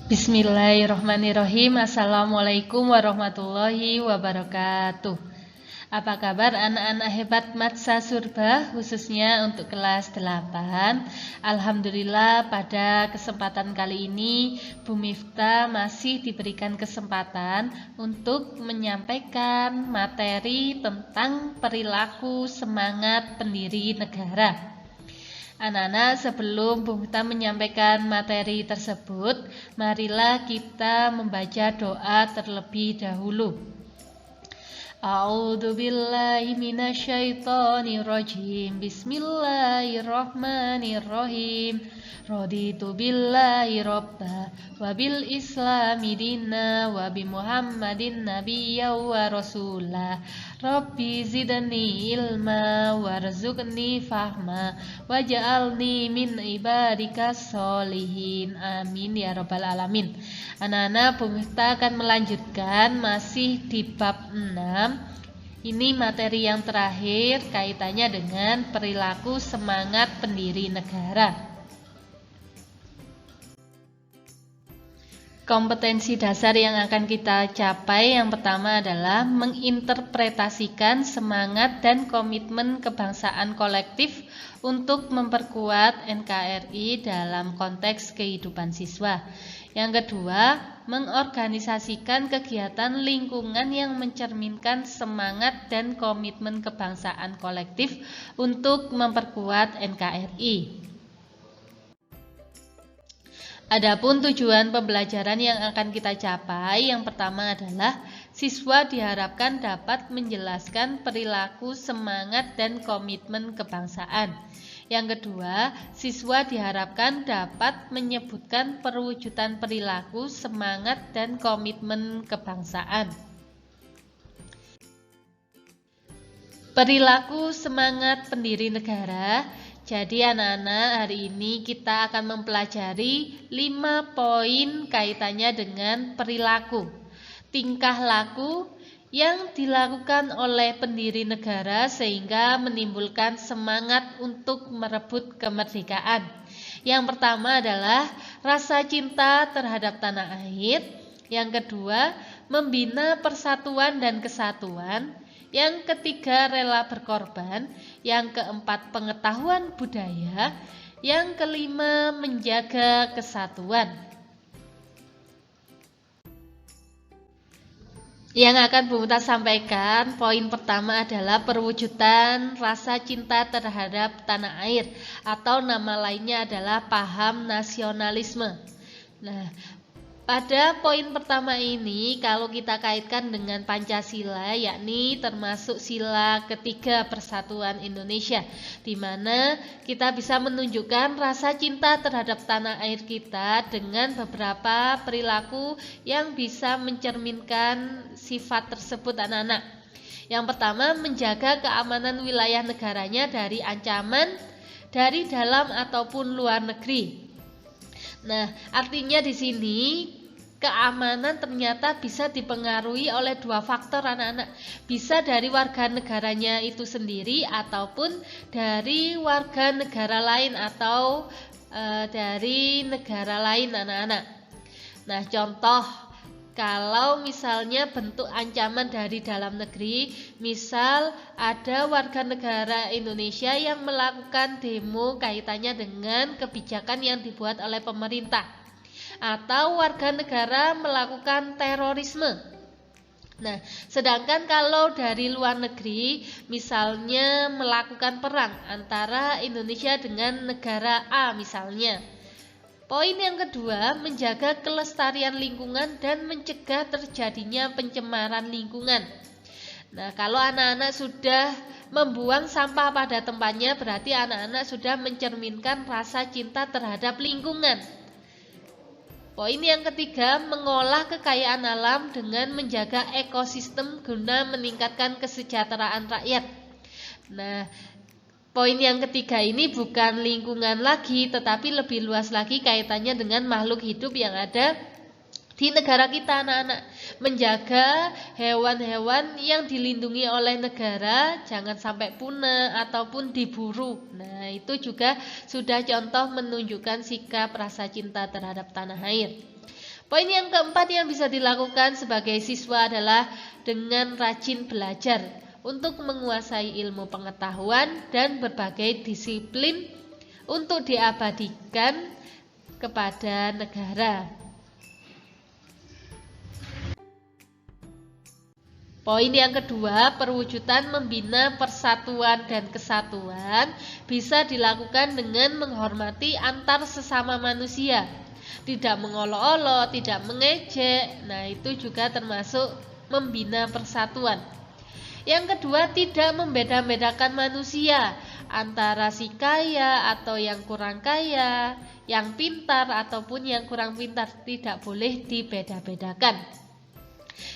Bismillahirrahmanirrahim. Assalamualaikum warahmatullahi wabarakatuh. Apa kabar anak-anak hebat Matsa Surba, khususnya untuk kelas 8? Alhamdulillah pada kesempatan kali ini Bu Miftah masih diberikan kesempatan untuk menyampaikan materi tentang perilaku semangat pendiri negara. Anak-anak, sebelum Bu Miftah menyampaikan materi tersebut, marilah kita membaca doa terlebih dahulu. A'udzu billahi minasyaitonir rajim. Bismillahirrahmanirrahim. Raditu billahi robba wa bil islami dinna wa bi Muhammadin nabiyya wa rasulah. Rabbi zidni ilma warzuqni fahma waj'alni min ibadikas sholihin. Amin ya rabbal alamin. Anak-anak, Bu Miftah akan melanjutkan masih di bab 6. Ini materi yang terakhir kaitannya dengan perilaku semangat pendiri negara. Kompetensi dasar yang akan kita capai yang pertama adalah menginterpretasikan semangat dan komitmen kebangsaan kolektif untuk memperkuat NKRI dalam konteks kehidupan siswa. Yang kedua, mengorganisasikan kegiatan lingkungan yang mencerminkan semangat dan komitmen kebangsaan kolektif untuk memperkuat NKRI. Adapun tujuan pembelajaran yang akan kita capai, yang pertama adalah siswa diharapkan dapat menjelaskan perilaku semangat dan komitmen kebangsaan. Yang kedua, siswa diharapkan dapat menyebutkan perwujudan perilaku semangat dan komitmen kebangsaan. Perilaku semangat pendiri negara. Jadi anak-anak, hari ini kita akan mempelajari 5 poin kaitannya dengan perilaku, tingkah laku yang dilakukan oleh pendiri negara sehingga menimbulkan semangat untuk merebut kemerdekaan. Yang pertama adalah rasa cinta terhadap tanah air. Yang kedua, membina persatuan dan kesatuan. Yang ketiga, rela berkorban. Yang keempat, pengetahuan budaya. Yang kelima, menjaga kesatuan. Yang akan Bu Miftah sampaikan, poin pertama adalah perwujudan rasa cinta terhadap tanah air, atau nama lainnya adalah paham nasionalisme. Nah, pada poin pertama ini, kalau kita kaitkan dengan Pancasila, yakni termasuk sila ketiga Persatuan Indonesia, di mana kita bisa menunjukkan rasa cinta terhadap tanah air kita dengan beberapa perilaku yang bisa mencerminkan sifat tersebut anak-anak. Yang pertama, menjaga keamanan wilayah negaranya dari ancaman dari dalam ataupun luar negeri. Nah, artinya di sini keamanan ternyata bisa dipengaruhi oleh 2 faktor anak-anak. Bisa dari warga negaranya itu sendiri ataupun dari warga negara lain atau dari negara lain anak-anak. Nah, contoh kalau misalnya bentuk ancaman dari dalam negeri, misal ada warga negara Indonesia yang melakukan demo kaitannya dengan kebijakan yang dibuat oleh pemerintah, atau warga negara melakukan terorisme. Nah, sedangkan kalau dari luar negeri, misalnya melakukan perang antara Indonesia dengan negara A misalnya. Poin yang kedua, menjaga kelestarian lingkungan dan mencegah terjadinya pencemaran lingkungan. Nah, kalau anak-anak sudah membuang sampah pada tempatnya, berarti anak-anak sudah mencerminkan rasa cinta terhadap lingkungan. Poin yang ketiga, mengolah kekayaan alam dengan menjaga ekosistem guna meningkatkan kesejahteraan rakyat. Nah, poin yang ketiga ini bukan lingkungan lagi, tetapi lebih luas lagi kaitannya dengan makhluk hidup yang ada di negara kita anak-anak. Menjaga hewan-hewan yang dilindungi oleh negara jangan sampai punah ataupun diburu. Nah, itu juga sudah contoh menunjukkan sikap rasa cinta terhadap tanah air. Poin yang keempat yang bisa dilakukan sebagai siswa adalah dengan rajin belajar untuk menguasai ilmu pengetahuan dan berbagai disiplin untuk diabadikan kepada negara. Poin yang kedua, perwujudan membina persatuan dan kesatuan bisa dilakukan dengan menghormati antar sesama manusia. Tidak mengolok-olok, tidak mengejek. Nah, itu juga termasuk membina persatuan. Yang kedua, tidak membeda-bedakan manusia antara si kaya atau yang kurang kaya, yang pintar ataupun yang kurang pintar, tidak boleh dibeda-bedakan.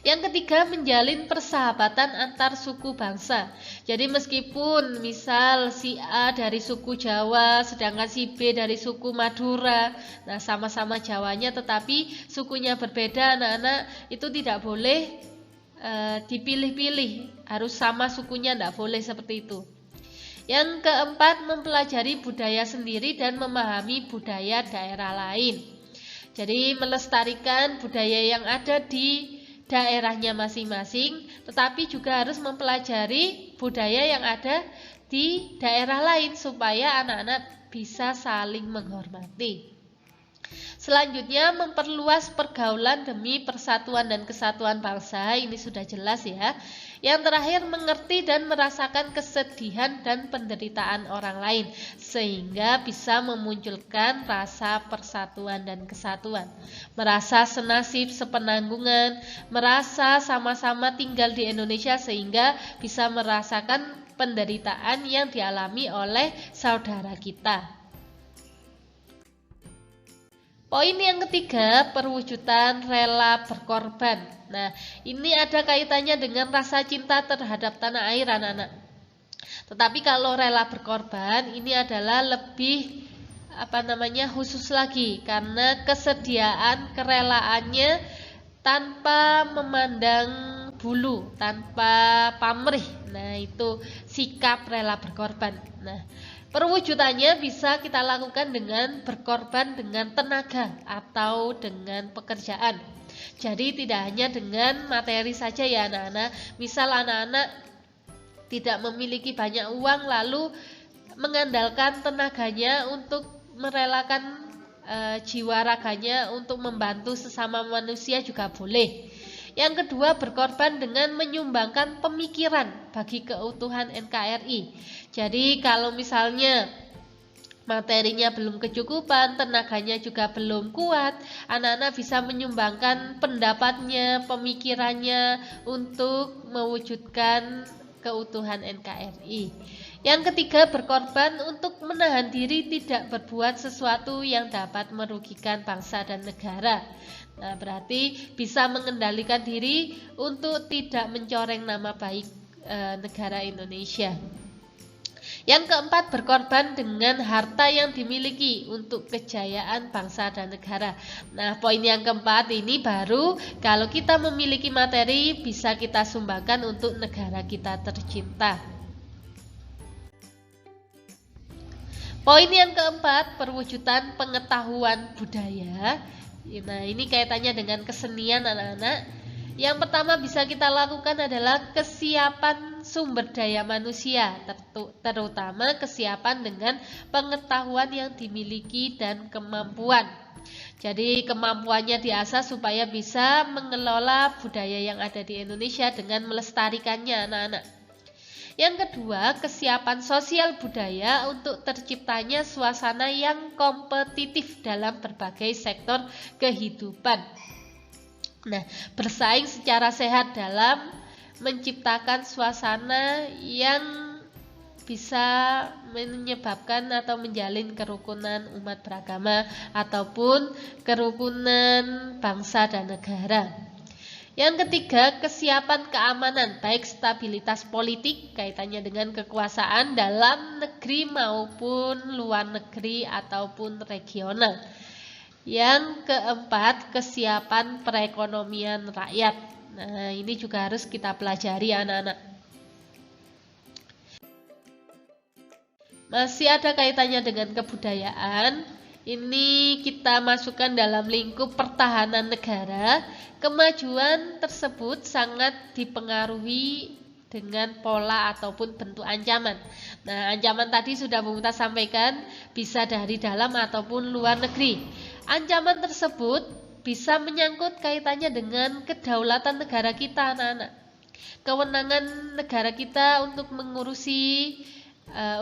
Yang ketiga, menjalin persahabatan antar suku bangsa. Jadi meskipun misal si A dari suku Jawa sedangkan si B dari suku Madura, nah sama-sama Jawanya tetapi sukunya berbeda, anak-anak itu tidak boleh dipilih-pilih, harus sama sukunya, tidak boleh seperti itu. Yang keempat, mempelajari budaya sendiri dan memahami budaya daerah lain. Jadi melestarikan budaya yang ada di daerahnya masing-masing, tetapi juga harus mempelajari budaya yang ada di daerah lain supaya anak-anak bisa saling menghormati. Selanjutnya, memperluas pergaulan demi persatuan dan kesatuan bangsa. Ini sudah jelas ya. Yang terakhir, mengerti dan merasakan kesedihan dan penderitaan orang lain sehingga bisa memunculkan rasa persatuan dan kesatuan. Merasa senasib sepenanggungan, merasa sama-sama tinggal di Indonesia sehingga bisa merasakan penderitaan yang dialami oleh saudara kita. Poin yang ketiga, perwujudan rela berkorban. Nah, ini ada kaitannya dengan rasa cinta terhadap tanah air, anak-anak. Tetapi kalau rela berkorban, ini adalah lebih khusus lagi, karena kesediaan, kerelaannya tanpa memandang bulu, tanpa pamrih. Nah, itu sikap rela berkorban. Nah, perwujudannya bisa kita lakukan dengan berkorban dengan tenaga atau dengan pekerjaan. Jadi tidak hanya dengan materi saja ya anak-anak. Misal anak-anak tidak memiliki banyak uang lalu mengandalkan tenaganya untuk merelakan jiwa raganya untuk membantu sesama manusia juga boleh. Yang kedua, berkorban dengan menyumbangkan pemikiran bagi keutuhan NKRI. Jadi kalau misalnya materinya belum kecukupan, tenaganya juga belum kuat, anak-anak bisa menyumbangkan pendapatnya, pemikirannya untuk mewujudkan keutuhan NKRI. Yang ketiga, berkorban untuk menahan diri tidak berbuat sesuatu yang dapat merugikan bangsa dan negara. Nah, berarti bisa mengendalikan diri untuk tidak mencoreng nama baik negara Indonesia. Yang keempat, berkorban dengan harta yang dimiliki untuk kejayaan bangsa dan negara. Nah, poin yang keempat ini baru kalau kita memiliki materi bisa kita sumbangkan untuk negara kita tercinta. Poin yang keempat, perwujudan pengetahuan budaya. Nah, ini kaitannya dengan kesenian anak-anak. Yang pertama bisa kita lakukan adalah kesiapan sumber daya manusia, terutama kesiapan dengan pengetahuan yang dimiliki dan kemampuan. Jadi kemampuannya diasah supaya bisa mengelola budaya yang ada di Indonesia dengan melestarikannya anak-anak. Yang kedua, kesiapan sosial budaya untuk terciptanya suasana yang kompetitif dalam berbagai sektor kehidupan. Nah, bersaing secara sehat dalam menciptakan suasana yang bisa menyebabkan atau menjalin kerukunan umat beragama ataupun kerukunan bangsa dan negara. Yang ketiga, kesiapan keamanan, baik stabilitas politik kaitannya dengan kekuasaan dalam negeri maupun luar negeri ataupun regional. Yang keempat, kesiapan perekonomian rakyat. Nah, ini juga harus kita pelajari anak-anak. Masih ada kaitannya dengan kebudayaan. Ini kita masukkan dalam lingkup pertahanan negara. Kemajuan tersebut sangat dipengaruhi dengan pola ataupun bentuk ancaman. Nah, ancaman tadi sudah Bu Mumtaz sampaikan, bisa dari dalam ataupun luar negeri. Ancaman tersebut bisa menyangkut kaitannya dengan kedaulatan negara kita, anak-anak. Kewenangan negara kita untuk mengurusi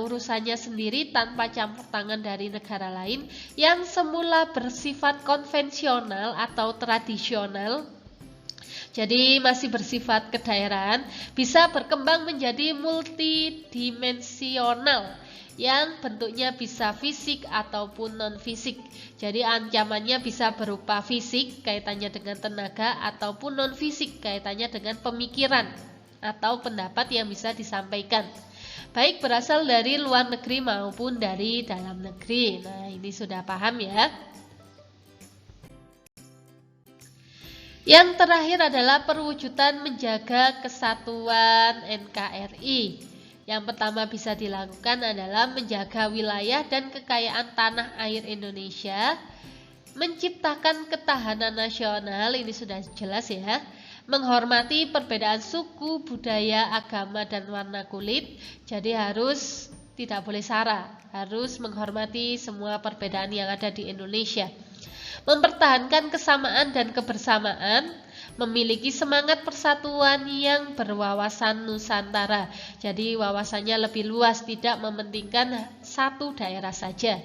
urusannya sendiri tanpa campur tangan dari negara lain yang semula bersifat konvensional atau tradisional, jadi masih bersifat kedaerahan, bisa berkembang menjadi multidimensional yang bentuknya bisa fisik ataupun non-fisik. Jadi ancamannya bisa berupa fisik kaitannya dengan tenaga ataupun non-fisik kaitannya dengan pemikiran atau pendapat yang bisa disampaikan, baik berasal dari luar negeri maupun dari dalam negeri. Nah, ini sudah paham ya. Yang terakhir adalah perwujudan menjaga kesatuan NKRI. Yang pertama bisa dilakukan adalah menjaga wilayah dan kekayaan tanah air Indonesia, menciptakan ketahanan nasional, ini sudah jelas ya, menghormati perbedaan suku, budaya, agama, dan warna kulit. Jadi harus tidak boleh sara, harus menghormati semua perbedaan yang ada di Indonesia. Mempertahankan kesamaan dan kebersamaan, memiliki semangat persatuan yang berwawasan Nusantara. Jadi wawasannya lebih luas, tidak mementingkan satu daerah saja.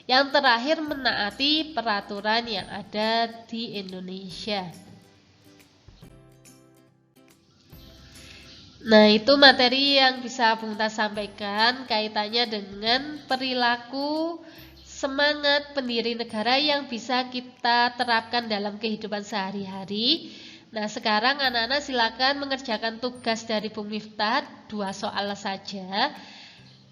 Yang terakhir, menaati peraturan yang ada di Indonesia. Nah, itu materi yang bisa Bu Mumtaz sampaikan kaitannya dengan perilaku semangat pendiri negara yang bisa kita terapkan dalam kehidupan sehari-hari. Nah, sekarang anak-anak silakan mengerjakan tugas dari Bung Miftah, 2 soal saja.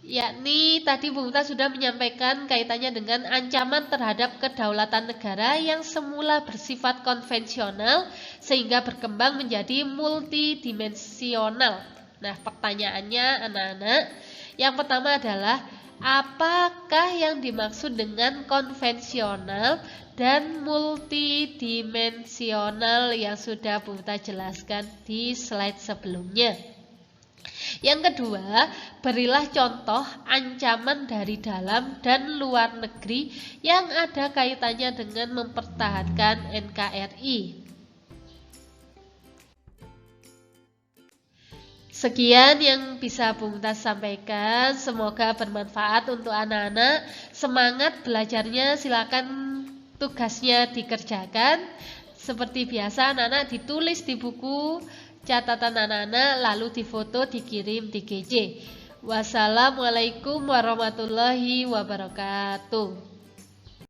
Yakni tadi Bu Mumtaz sudah menyampaikan kaitannya dengan ancaman terhadap kedaulatan negara yang semula bersifat konvensional sehingga berkembang menjadi multidimensional. Nah, pertanyaannya anak-anak, yang pertama adalah apakah yang dimaksud dengan konvensional dan multidimensional yang sudah Bu Mumtaz jelaskan di slide sebelumnya? Yang kedua, berilah contoh ancaman dari dalam dan luar negeri yang ada kaitannya dengan mempertahankan NKRI. Sekian yang bisa Bu Mumtaz sampaikan, semoga bermanfaat untuk anak-anak. Semangat belajarnya, silakan tugasnya dikerjakan. Seperti biasa anak-anak ditulis di buku catatan anak-anak, lalu difoto, dikirim di GC. Wassalamualaikum warahmatullahi wabarakatuh.